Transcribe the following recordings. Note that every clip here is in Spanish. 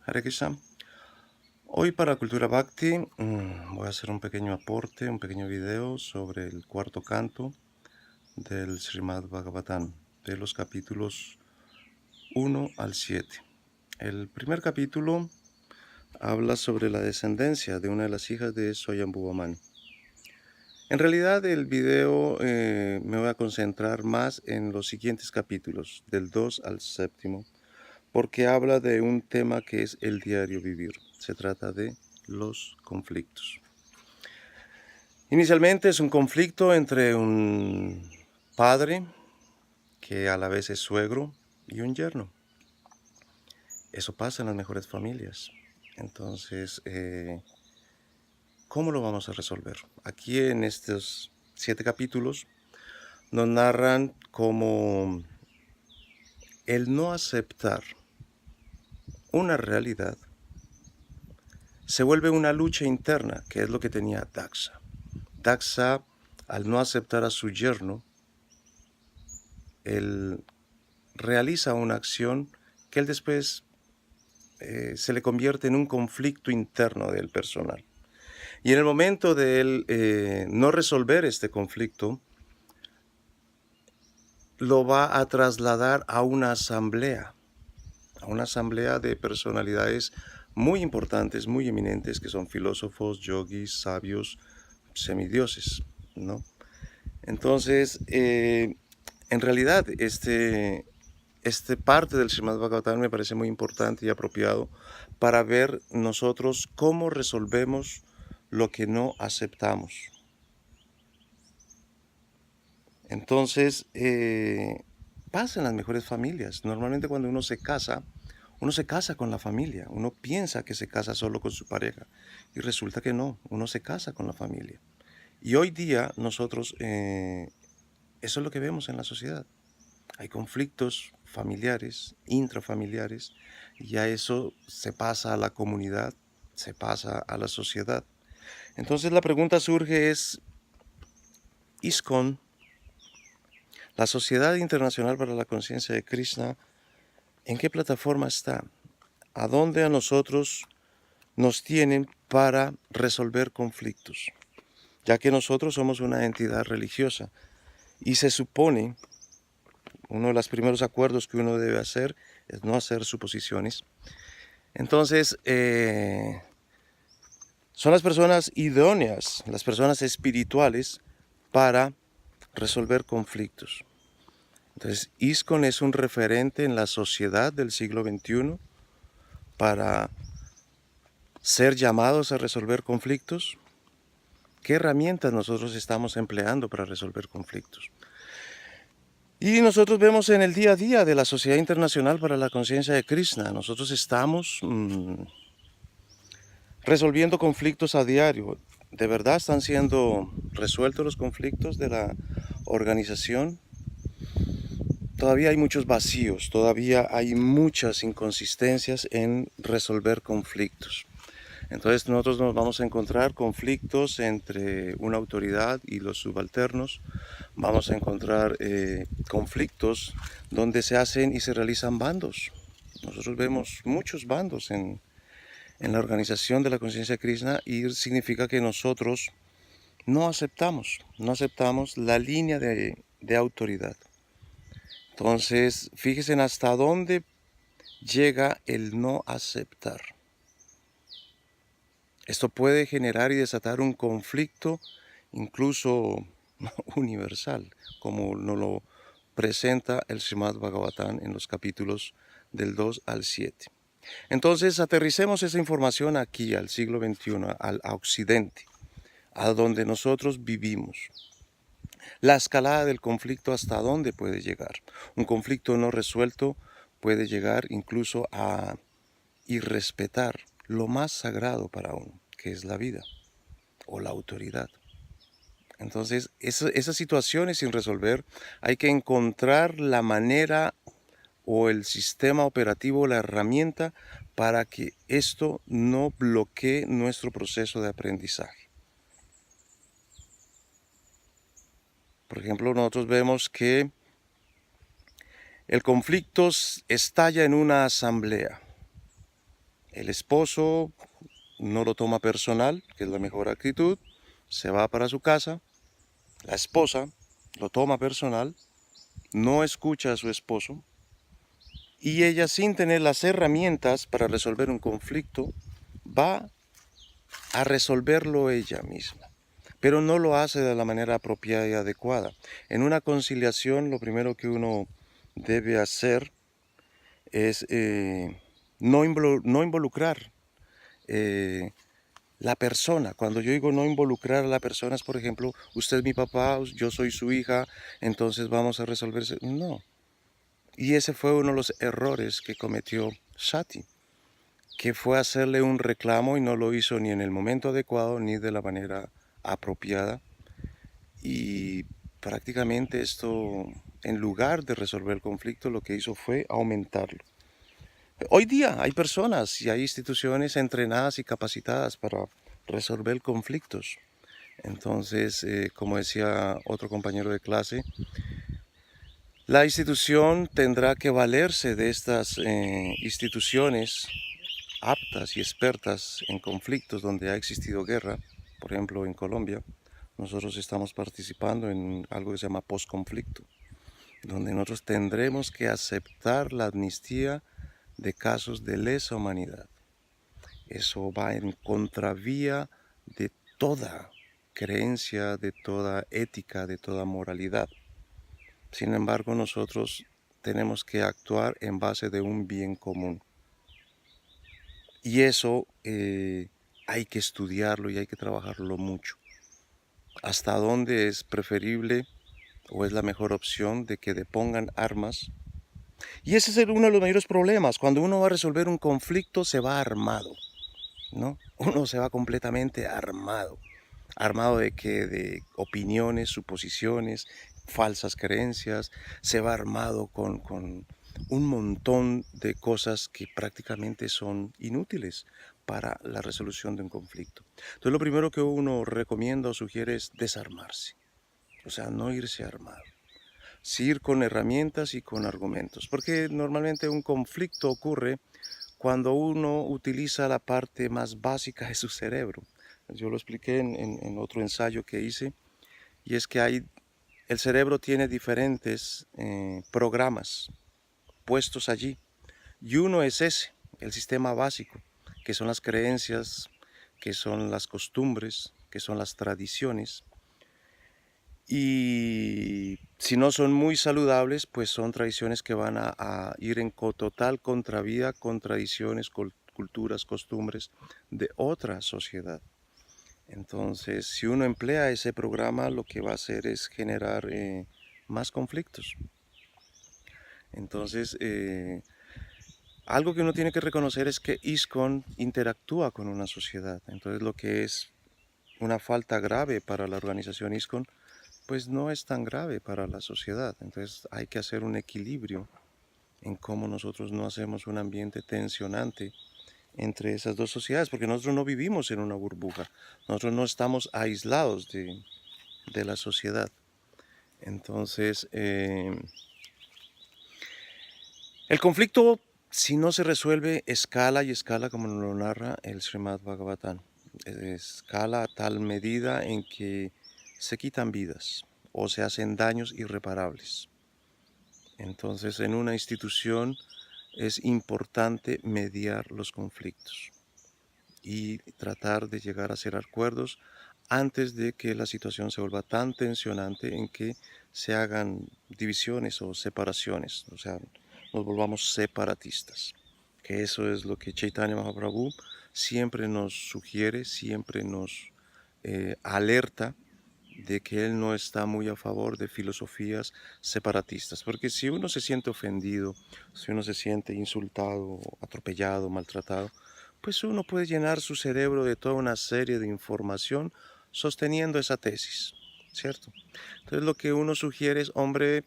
Hare Krishna. Hoy para Cultura Bhakti voy a hacer un pequeño aporte, un pequeño video sobre el cuarto canto del Srimad Bhagavatam, de los capítulos 1 al 7. El primer capítulo habla sobre la descendencia de una de las hijas de Swayambhuva Manu. En realidad el video me voy a concentrar más en los siguientes capítulos, del 2 al 7, porque habla de un tema que es el diario vivir. Se trata de los conflictos. Inicialmente es un conflicto entre un padre, que a la vez es suegro, y un yerno. Eso pasa en las mejores familias. Entonces, ¿cómo lo vamos a resolver? Aquí en estos 7 capítulos nos narran cómo el no aceptar una realidad se vuelve una lucha interna, que es lo que tenía Daksha. Daksha, al no aceptar a su yerno, él realiza una acción que él después se le convierte en un conflicto interno del personal. Y en el momento de él no resolver este conflicto, lo va a trasladar a una asamblea de personalidades muy importantes, muy eminentes, que son filósofos, yogis, sabios, semidioses, ¿no? Entonces, en realidad, este parte del Srimad Bhagavatam me parece muy importante y apropiado para ver nosotros cómo resolvemos lo que no aceptamos. Entonces, pasa en las mejores familias. Normalmente cuando uno se casa con la familia. Uno piensa que se casa solo con su pareja y resulta que no, uno se casa con la familia. Y hoy día nosotros, eso es lo que vemos en la sociedad. Hay conflictos familiares, intrafamiliares, y ya eso se pasa a la comunidad, se pasa a la sociedad. Entonces la pregunta surge es, ISKCON, la Sociedad Internacional para la Conciencia de Krishna, ¿en qué plataforma está? ¿A dónde a nosotros nos tienen para resolver conflictos? Ya que nosotros somos una entidad religiosa y se supone, uno de los primeros acuerdos que uno debe hacer es no hacer suposiciones. Entonces, son las personas idóneas, las personas espirituales para resolver conflictos. Entonces, ISKCON es un referente en la sociedad del siglo XXI para ser llamados a resolver conflictos. ¿Qué herramientas nosotros estamos empleando para resolver conflictos? Y nosotros vemos en el día a día de la Sociedad Internacional para la Conciencia de Krishna, nosotros estamos resolviendo conflictos a diario. ¿De verdad están siendo resueltos los conflictos de la organización? Todavía hay muchos vacíos, todavía hay muchas inconsistencias en resolver conflictos. Entonces nosotros nos vamos a encontrar conflictos entre una autoridad y los subalternos. Vamos a encontrar conflictos donde se hacen y se realizan bandos. Nosotros vemos muchos bandos en la organización de la conciencia Krishna y significa que nosotros no aceptamos la línea de autoridad. Entonces, fíjense hasta dónde llega el no aceptar. Esto puede generar y desatar un conflicto incluso universal, como nos lo presenta el Srimad Bhagavatam en los capítulos del 2 al 7. Entonces, aterricemos esa información aquí, al siglo XXI, a Occidente, a donde nosotros vivimos. La escalada del conflicto, ¿hasta dónde puede llegar? Un conflicto no resuelto puede llegar incluso a irrespetar lo más sagrado para uno, que es la vida o la autoridad. Entonces, esas situaciones sin resolver, hay que encontrar la manera o el sistema operativo, la herramienta para que esto no bloquee nuestro proceso de aprendizaje. Por ejemplo, nosotros vemos que el conflicto estalla en una asamblea. El esposo no lo toma personal, que es la mejor actitud, se va para su casa. La esposa lo toma personal, no escucha a su esposo y ella, sin tener las herramientas para resolver un conflicto, va a resolverlo ella misma, pero no lo hace de la manera apropiada y adecuada. En una conciliación, lo primero que uno debe hacer es no involucrar eh, la persona. Cuando yo digo no involucrar a la persona es, por ejemplo, usted es mi papá, yo soy su hija, entonces vamos a resolverse. No. Y ese fue uno de los errores que cometió Sati, que fue hacerle un reclamo y no lo hizo ni en el momento adecuado ni de la manera apropiada. Y prácticamente esto, en lugar de resolver el conflicto, lo que hizo fue aumentarlo. Hoy día hay personas y hay instituciones entrenadas y capacitadas para resolver conflictos. Entonces, como decía otro compañero de clase, la institución tendrá que valerse de estas instituciones aptas y expertas en conflictos donde ha existido guerra. Por ejemplo, en Colombia, nosotros estamos participando en algo que se llama postconflicto, donde nosotros tendremos que aceptar la amnistía de casos de lesa humanidad. Eso va en contravía de toda creencia, de toda ética, de toda moralidad. Sin embargo, nosotros tenemos que actuar en base de un bien común. Y eso hay que estudiarlo y hay que trabajarlo mucho. ¿Hasta dónde es preferible o es la mejor opción de que depongan armas? Y ese es uno de los mayores problemas. Cuando uno va a resolver un conflicto, se va armado, ¿no? Uno se va completamente armado. ¿Armado de qué? De opiniones, suposiciones, falsas creencias. Se va armado con un montón de cosas que prácticamente son inútiles para la resolución de un conflicto. Entonces lo primero que uno recomienda o sugiere es desarmarse. O sea, no irse armado. Sí ir con herramientas y con argumentos. Porque normalmente un conflicto ocurre cuando uno utiliza la parte más básica de su cerebro. Yo lo expliqué en otro ensayo que hice, y es que el cerebro tiene diferentes programas puestos allí, y uno es ese, el sistema básico, que son las creencias, que son las costumbres, que son las tradiciones, y si no son muy saludables, pues son tradiciones que van a ir en total contravía con tradiciones, culturas, costumbres de otra sociedad. Entonces, si uno emplea ese programa, lo que va a hacer es generar más conflictos. Entonces, algo que uno tiene que reconocer es que ISKCON interactúa con una sociedad. Entonces, lo que es una falta grave para la organización ISKCON, pues no es tan grave para la sociedad. Entonces, hay que hacer un equilibrio en cómo nosotros no hacemos un ambiente tensionante entre esas dos sociedades, porque nosotros no vivimos en una burbuja, nosotros no estamos aislados de la sociedad. Entonces, el conflicto, si no se resuelve, escala y escala, como nos lo narra el Srimad Bhagavatam. Escala a tal medida en que se quitan vidas o se hacen daños irreparables. Entonces, en una institución es importante mediar los conflictos y tratar de llegar a hacer acuerdos antes de que la situación se vuelva tan tensionante en que se hagan divisiones o separaciones, o sea, nos volvamos separatistas. Que eso es lo que Chaitanya Mahaprabhu siempre nos sugiere, siempre nos alerta de que él no está muy a favor de filosofías separatistas, porque si uno se siente ofendido, si uno se siente insultado, atropellado, maltratado, pues uno puede llenar su cerebro de toda una serie de información sosteniendo esa tesis, ¿cierto? Entonces lo que uno sugiere es, hombre,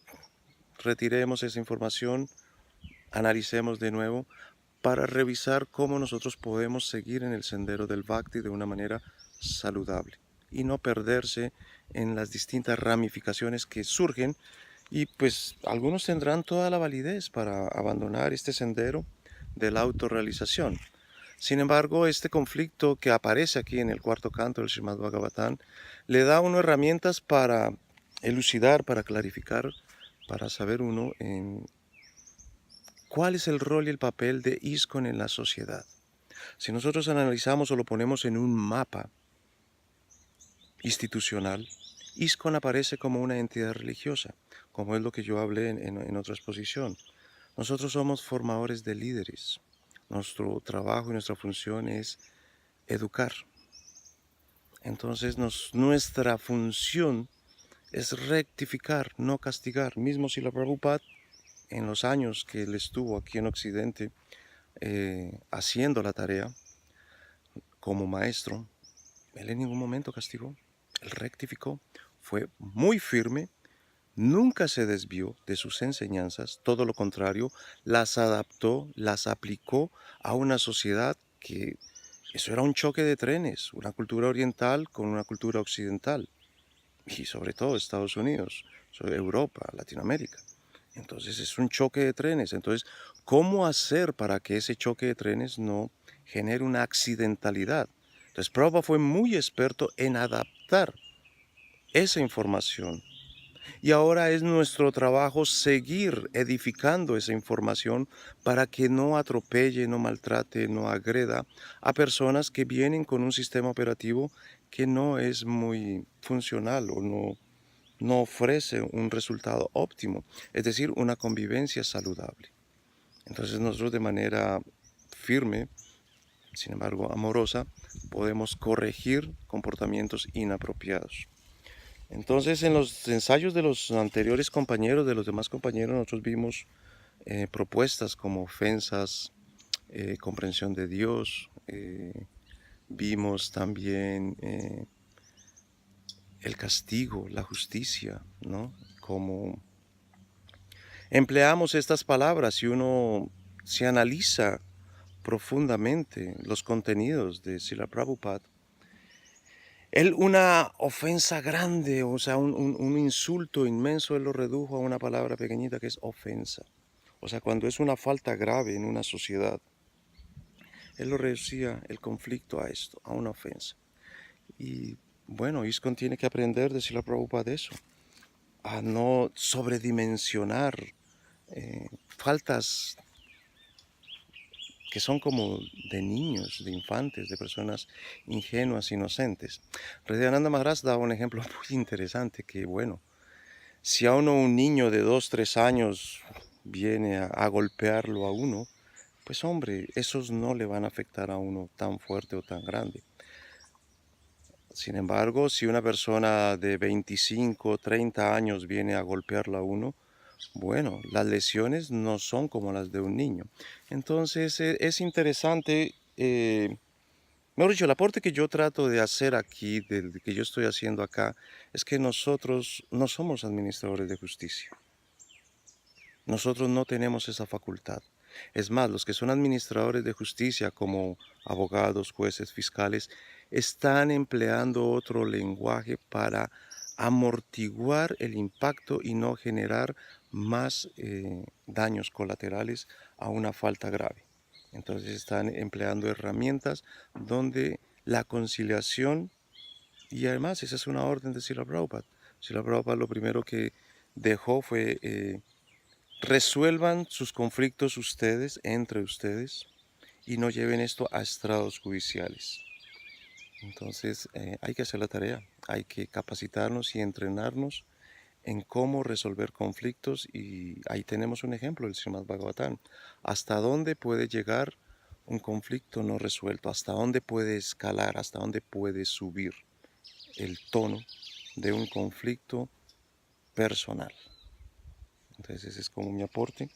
retiremos esa información, analicemos de nuevo para revisar cómo nosotros podemos seguir en el sendero del Bhakti de una manera saludable y no perderse en las distintas ramificaciones que surgen, y pues algunos tendrán toda la validez para abandonar este sendero de la autorrealización. Sin embargo, este conflicto que aparece aquí en el cuarto canto del Srimad Bhagavatam le da a uno herramientas para elucidar, para clarificar, para saber uno en cuál es el rol y el papel de ISKCON en la sociedad. Si nosotros analizamos o lo ponemos en un mapa institucional, ISKCON aparece como una entidad religiosa, como es lo que yo hablé en otra exposición. Nosotros somos formadores de líderes. Nuestro trabajo y nuestra función es educar. Entonces nuestra función es rectificar, no castigar. Mismo si la Prabhupada, en los años que él estuvo aquí en Occidente haciendo la tarea como maestro, él en ningún momento castigó. Él rectificó, fue muy firme, nunca se desvió de sus enseñanzas, todo lo contrario, las adaptó, las aplicó a una sociedad que eso era un choque de trenes, una cultura oriental con una cultura occidental, y sobre todo Estados Unidos, Europa, Latinoamérica. Entonces es un choque de trenes. Entonces, ¿cómo hacer para que ese choque de trenes no genere una accidentalidad? Entonces, Prabhupada fue muy experto en adaptar esa información. Y ahora es nuestro trabajo seguir edificando esa información para que no atropelle, no maltrate, no agreda a personas que vienen con un sistema operativo que no es muy funcional o no ofrece un resultado óptimo, es decir, una convivencia saludable. Entonces nosotros de manera firme, sin embargo amorosa, podemos corregir comportamientos inapropiados. Entonces, en los ensayos de los anteriores compañeros, de los demás compañeros, nosotros vimos propuestas como ofensas, comprensión de Dios, vimos también el castigo, la justicia, ¿no? Como empleamos estas palabras y uno se analiza profundamente los contenidos de Srila Prabhupada. Él una ofensa grande, o sea, un insulto inmenso, él lo redujo a una palabra pequeñita que es ofensa. O sea, cuando es una falta grave en una sociedad, él lo reducía el conflicto a esto, a una ofensa. Y bueno, ISKCON tiene que aprender de Srila Prabhupada de eso, a no sobredimensionar faltas que son como de niños, de infantes, de personas ingenuas, inocentes. Hridayananda Maharaj da un ejemplo muy interesante que, bueno, si a uno un niño de 2, 3 años viene a golpearlo a uno, pues hombre, esos no le van a afectar a uno tan fuerte o tan grande. Sin embargo, si una persona de 25, 30 años viene a golpearlo a uno, bueno, las lesiones no son como las de un niño. Entonces es interesante, mejor dicho, el aporte que yo trato de hacer aquí, del que yo estoy haciendo acá, es que nosotros no somos administradores de justicia. Nosotros no tenemos esa facultad. Es más, los que son administradores de justicia, como abogados, jueces, fiscales, están empleando otro lenguaje para amortiguar el impacto y no generar más daños colaterales a una falta grave. Entonces están empleando herramientas donde la conciliación, y además esa es una orden de Srila Prabhupada. Srila Prabhupada lo primero que dejó fue resuelvan sus conflictos ustedes, entre ustedes, y no lleven esto a estrados judiciales. Entonces hay que hacer la tarea, hay que capacitarnos y entrenarnos en cómo resolver conflictos y ahí tenemos un ejemplo del Srimad Bhagavatam. ¿Hasta dónde puede llegar un conflicto no resuelto? ¿Hasta dónde puede escalar? ¿Hasta dónde puede subir el tono de un conflicto personal? Entonces ese es como mi aporte.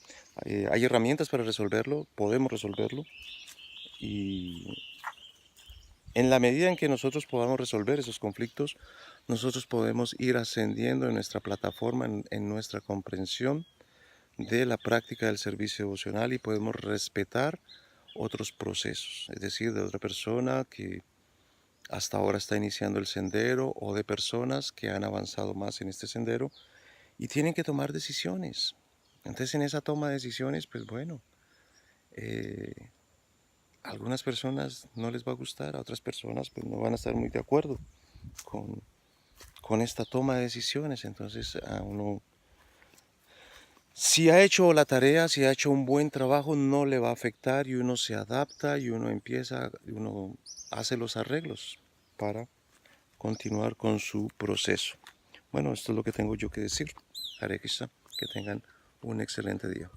Hay herramientas para resolverlo, podemos resolverlo y en la medida en que nosotros podamos resolver esos conflictos, nosotros podemos ir ascendiendo en nuestra plataforma, en nuestra comprensión de la práctica del servicio devocional y podemos respetar otros procesos, es decir, de otra persona que hasta ahora está iniciando el sendero o de personas que han avanzado más en este sendero y tienen que tomar decisiones. Entonces en esa toma de decisiones, pues bueno, a algunas personas no les va a gustar, a otras personas pues no van a estar muy de acuerdo con, con esta toma de decisiones. Entonces a uno, si ha hecho la tarea, si ha hecho un buen trabajo, no le va a afectar y uno se adapta y uno empieza, y uno hace los arreglos para continuar con su proceso. Bueno, esto es lo que tengo yo que decir. Hare Krishna, que tengan un excelente día.